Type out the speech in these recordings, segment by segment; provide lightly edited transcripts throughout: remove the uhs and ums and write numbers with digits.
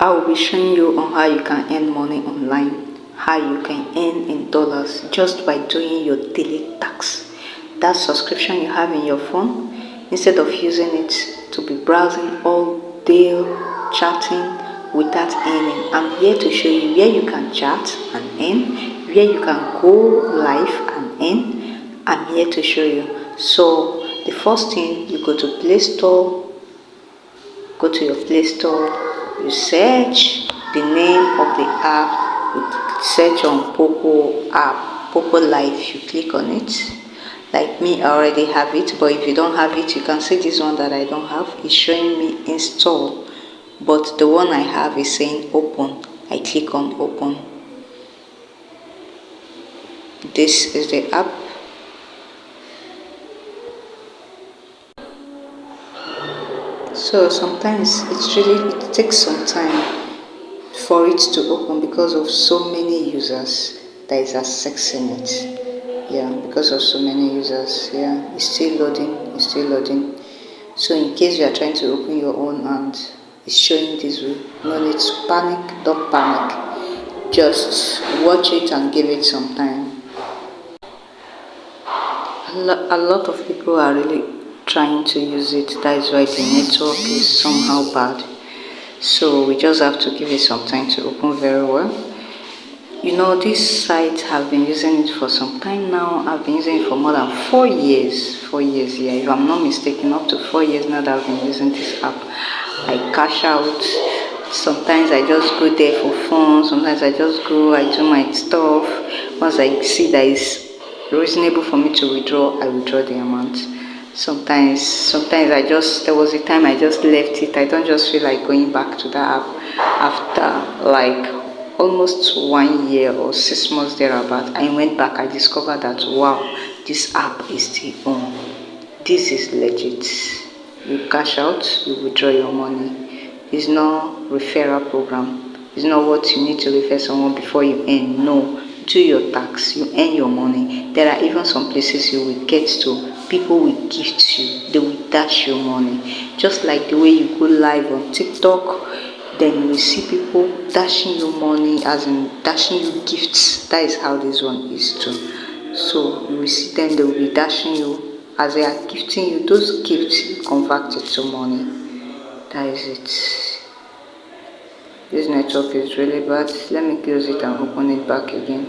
I will be showing you on how you can earn money online, how you can earn in dollars just by doing your daily tasks. That subscription you have in your phone, instead of using it to be browsing all day, chatting without earning, I'm here to show you where you can chat and earn, where you can go live and earn. I'm here to show you. So the first thing, you go to Play Store, go to your Play Store, you search the name of the app, you search on Poco app, Poco Live, you click on it. Like me, I already have it, but if you don't have it, you can see this one that I don't have. It's showing me install, but the one I have is saying open. I click on open. This is the app. So sometimes it takes some time for it to open because of so many users that is accessing it. Yeah, because of so many users. Yeah, it's still loading. So in case you are trying to open your own and it's showing this way, no need to panic. Don't panic, just watch it and give it some time. A lot of people are really trying to use it. That is why the network is somehow bad. So we just have to give it some time to open very well. You know, this site, have been using it for some time now. I've been using it for more than 4 years. 4 years, yeah. If I'm not mistaken, up to 4 years now that I've been using this app. I cash out. Sometimes I just go there for fun. Sometimes I just go, I do my stuff. Once I see that it's reasonable for me to withdraw, I withdraw the amount. Sometimes there was a time I just left it. I don't just feel like going back to that app after like almost 1 year or 6 months thereabout. I went back. I discovered that wow, this app is still on. This is legit. You cash out, you withdraw your money. It's not referral program. It's not what you need to refer someone before you earn. No, do your tax, you earn your money. There are even some places you will get to, people will gift you, they will dash your money. Just like the way you go live on TikTok, then you will see people dashing you money, as in dashing you gifts. That is how this one is too. So you will see them, they will be dashing you as they are gifting you. Those gifts you convert it to money. That is it. This network is really bad. Let me close it and open it back again.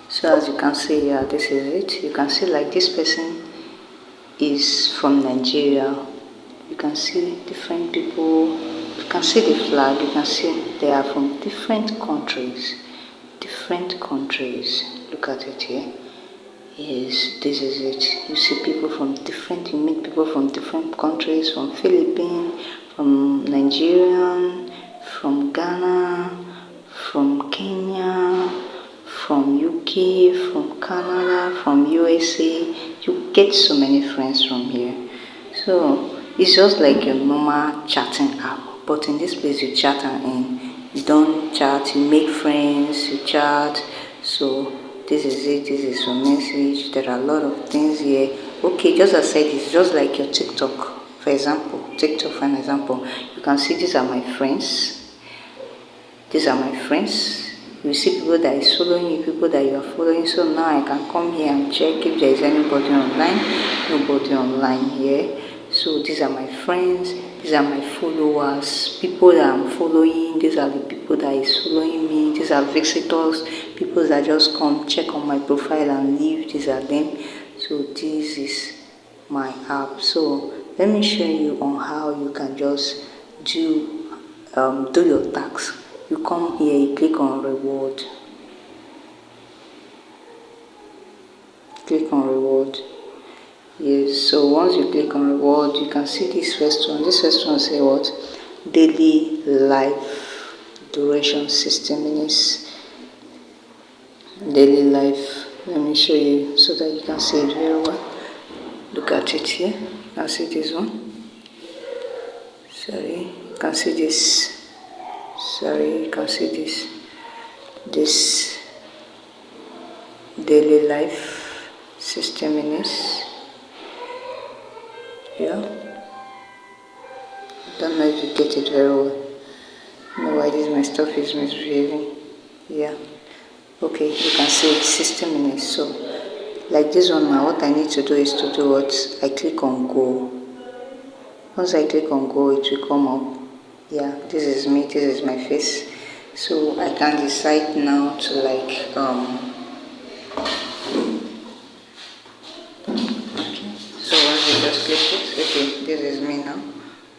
So as you can see, yeah, this is it. You can see like this person is from Nigeria. You can see different people. You can see the flag. You can see they are from different countries. Look at it here. Yes, this is it. You see people from different, you meet people from different countries, from Philippines, from Nigerian, from Ghana, from Kenya, from UK, from Canada, from USA. You get so many friends from here. So it's just like your normal chatting app, but in this place you chat and earn. You don't chat, you make friends, you chat. So this is it. This is your message. There are a lot of things here. Okay, just as I said, it's just like your TikTok. For example, you can see these are my friends. You see people that is following you, people that you are following. So now I can come here and check if there is anybody online. Nobody online here. So these are my friends, these are my followers, people that I'm following. These are the people that is following me. These are visitors, people that just come check on my profile and leave. These are them. So this is my app. So let me show you on how you can just do your tax. You come here, you click on reward. Yes, so once you click on reward, you can see this first one. This first one say what? Daily life duration 60 minutes. Daily life. Let me show you so that you can see it very well. Look at it here. You can see this one. You can see this. You can see this. This daily life 60 minutes. Yeah, Don't know if you get it very well. No, why this my stuff is misbehaving. Yeah. Okay, you can see it's 60 minutes. So like this one now, what I need to do is to do what? I click on go. Once I click on go, it will come up. Yeah, this is me, this is my face. So I can decide now to like okay. So once you just click it, okay, this is me now.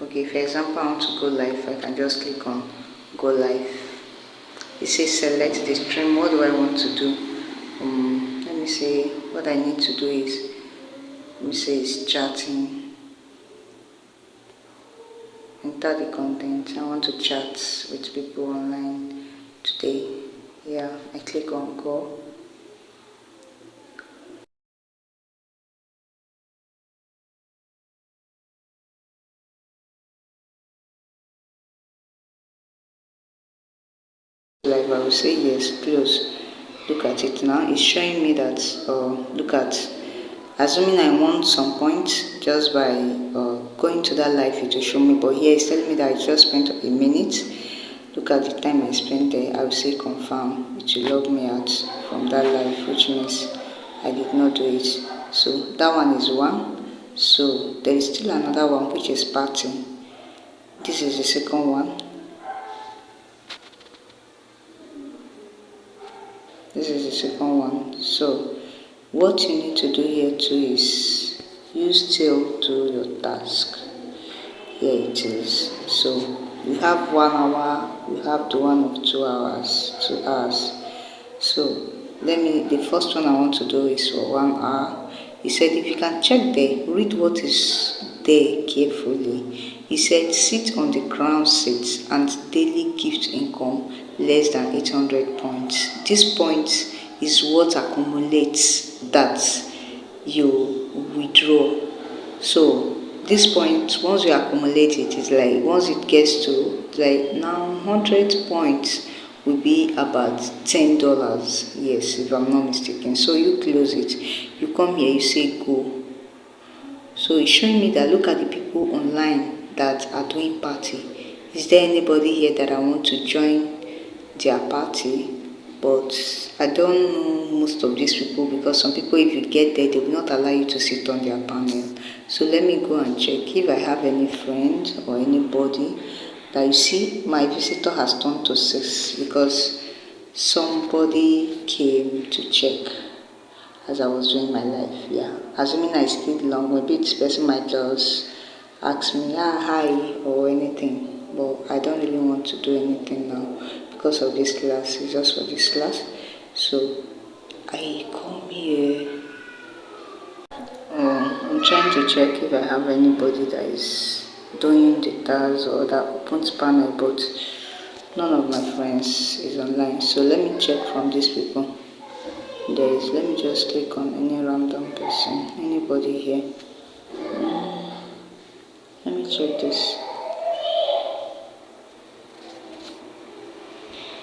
Okay, for example, I want to go live, I can just click on go live. It says select the stream. What do I want to do? Let me say what I need to do is, let me say it's chatting. Enter the content. I want to chat with people online today. Yeah, I click on go. Like I will say yes, close. Look at it now. It's showing me that look at, assuming I want some points just by going to that live, it will show me, but here it's telling me that I just spent a minute. Look at the time I spent there. I will say confirm. It will log me out from that live, which means I did not do it. So that one is one. So there is still another one which is party. This is the second one. This is the second one. So what you need to do here too is you still do your task. Here it is. So we have 1 hour, we have the one of 2 hours, 2 hours. So the first one I want to do is for 1 hour. He said if you can check there, read what is there carefully. He said sit on the ground seat and daily gift income less than 800 points. This point is what accumulates that you withdraw. So this point, once you accumulate it, is like once it gets to like now 100 points will be about $10. Yes, if I'm not mistaken. So you close it, you come here, you say go. So it's showing me that look at the people online that are doing party. Is there anybody here that I want to join their party? But I don't know most of these people, because some people, if you get there, they will not allow you to sit on their panel. So let me go and check if I have any friend or anybody that you see my visitor has turned to 6 because somebody came to check as I was doing my life. Yeah, assuming I stayed long, maybe this person might just ask me hi or anything, but I don't really want to do anything now because of this class. It's just for this class. So I come here. I'm trying to check if I have anybody that is doing the task or that opens panel, but none of my friends is online. So let me check from these people. Let me just click on any random person, anybody here. Let me check this.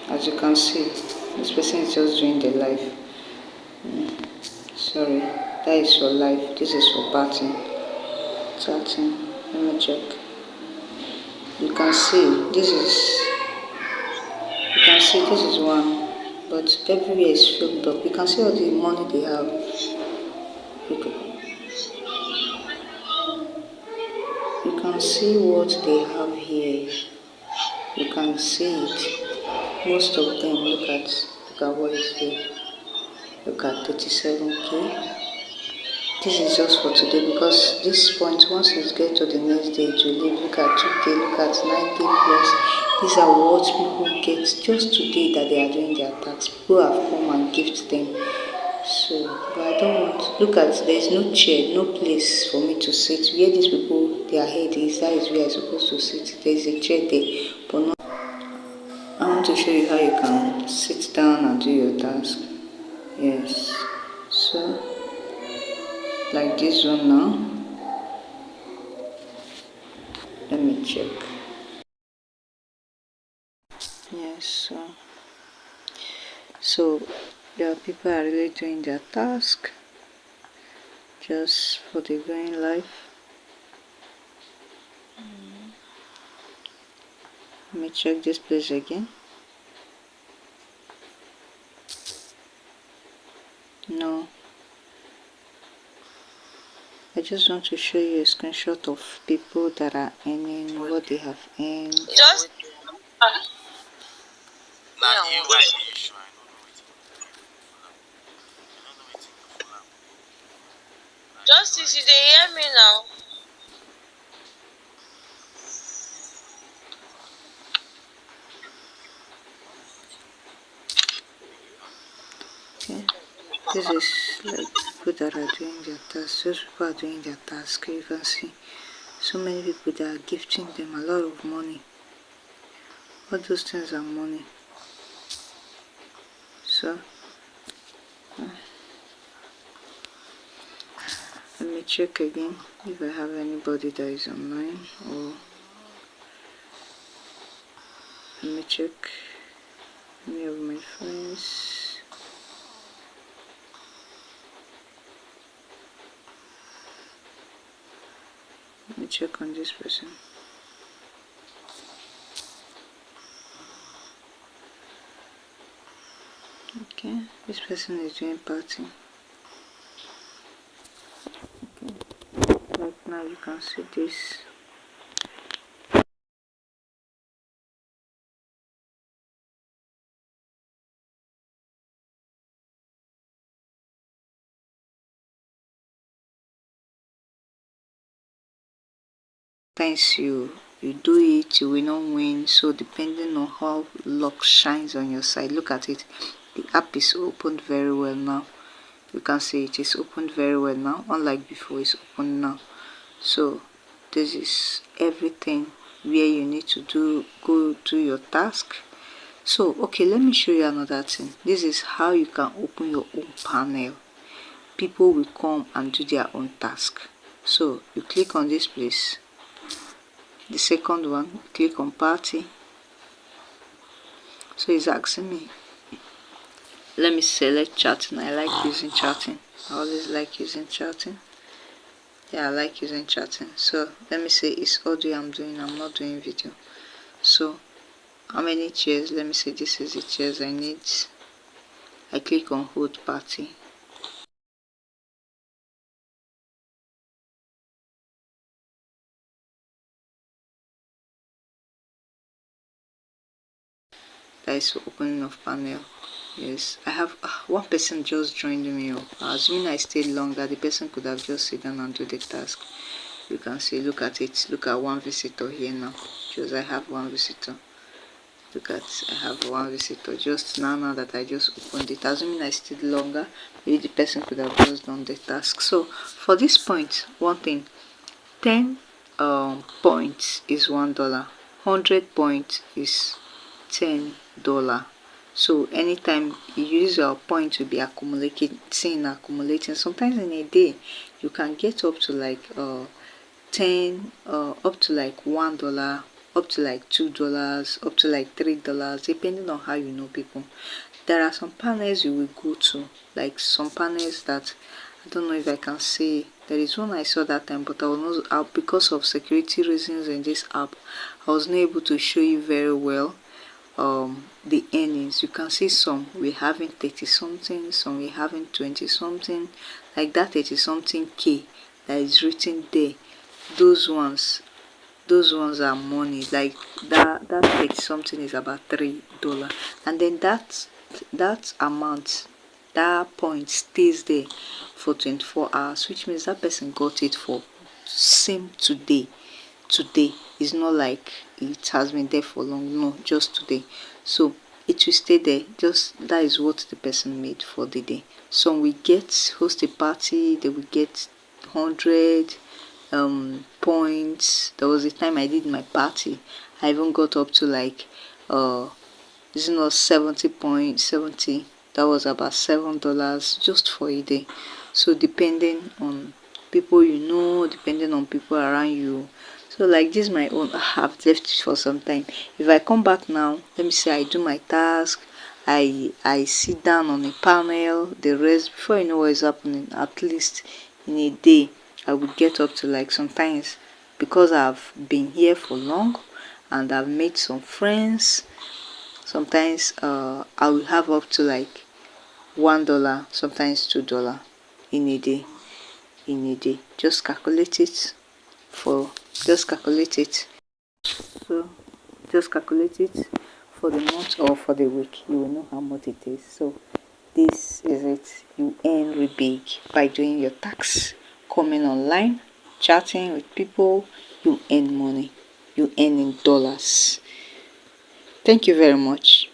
As you can see, this person is just doing the live. Sorry, that is for live. This is for party. Chatting. Let me check. You can see this is one, but everywhere is filled up. You can see all the money they have. You can see what they have here. You can see it. Most of them, look at what is here. Look at 37k. This is just for today, because this point, once it gets to the next day, it will leave. Look at 2k, look at 9k plus. These are what people get just today that they are doing their tax. People have come and gift them. So, but I don't want. Look at, there is no chair, no place for me to sit. Where these people, their head is, that is where I'm supposed to sit. There is a chair there, but not. I want to show you how you can sit down and do your task. Yes. So, like this one now. Let me check. Yes. So, yeah, people are really doing their task just for the going life. Let me check this place again. No, I just want to show you a screenshot of people that are earning what they have earned. Just Justice, you dey hear me now? Okay, this is like people that are doing their task. Those people are doing their task. You can see so many people that are gifting them a lot of money. All those things are money. So let me check again if I have anybody that is online, or let me check any of my friends. Let me check on this person. Okay, this person is doing party. Okay, like now you can see this. Sometimes you do it, you will not win. So depending on how luck shines on your side, look at it. The app is opened very well now. You can see it is opened very well now, unlike before. It's open now. So this is everything where you need to go do your task. So okay, let me show you another thing. This is how you can open your own panel. People will come and do their own task. So you click on this place, the second one, click on party. So it's asking me, let me select chatting. I like using chatting. I always like using chatting. Yeah, I like using chatting. So let me say it's audio I'm doing, I'm not doing video. So how many chairs? Let me say this is the chairs I need. I click on hold party. That is opening of panel. Yes, I have one person just joined me. Assuming I stayed longer, the person could have just sit down and do the task. You can see, look at it. Look at one visitor here now. Just I have one visitor. Look at, I have one visitor just now that I just opened it. Assuming I stayed longer, maybe the person could have just done the task. So for this point, one thing, 10 points is $1. 100 points is $10. So anytime you use your point to be accumulating, sometimes in a day you can get up to like 10 up to like $1, up to like $2, up to like $3, depending on how you know people. There are some panels you will go to, like some panels that I don't know if I can say. There is one I saw that time, but I was not, because of security reasons in this app, I was not able to show you very well the earnings. You can see some we having 30 something, some we having 20 something, like that 30 something K that is written there. Those ones are money. Like that 30 something is about $3, and then that amount, that point stays there for 24 hours, which means that person got it for same today. It's not like it has been there for long, no, just today. So it will stay there. Just that is what the person made for the day. Some will get host a party, they will get 100 points. There was a time I did my party, I even got up to like this is not 70 that was about $7 just for a day. So depending on people you know, depending on people around you. So like this my own, I've left it for some time. If I come back now, let me say I do my task, I sit down on a panel, the rest, before you know what is happening, at least in a day I would get up to like, sometimes because I've been here for long and I've made some friends. Sometimes I will have up to like $1, sometimes $2 in a day. Just calculate it for so just calculate it for the month or for the week. You will know how much it is. So this is it. You earn really big by doing your tax, coming online, chatting with people. You earn money. You earn in dollars. Thank you very much.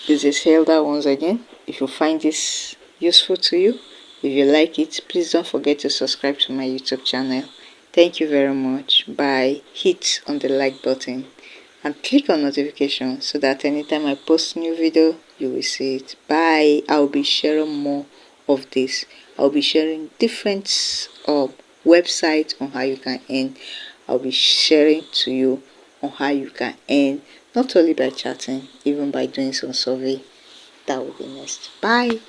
This is Hilda once again. If you find this useful to you, if you like it, please don't forget to subscribe to my YouTube channel. Thank you very much. Bye. Hit on the like button and click on notification so that anytime I post new video, you will see it. Bye. I'll be sharing more of this. I'll be sharing different websites on how you can earn. I'll be sharing to you on how you can earn, not only by chatting, even by doing some survey. That will be next. Bye.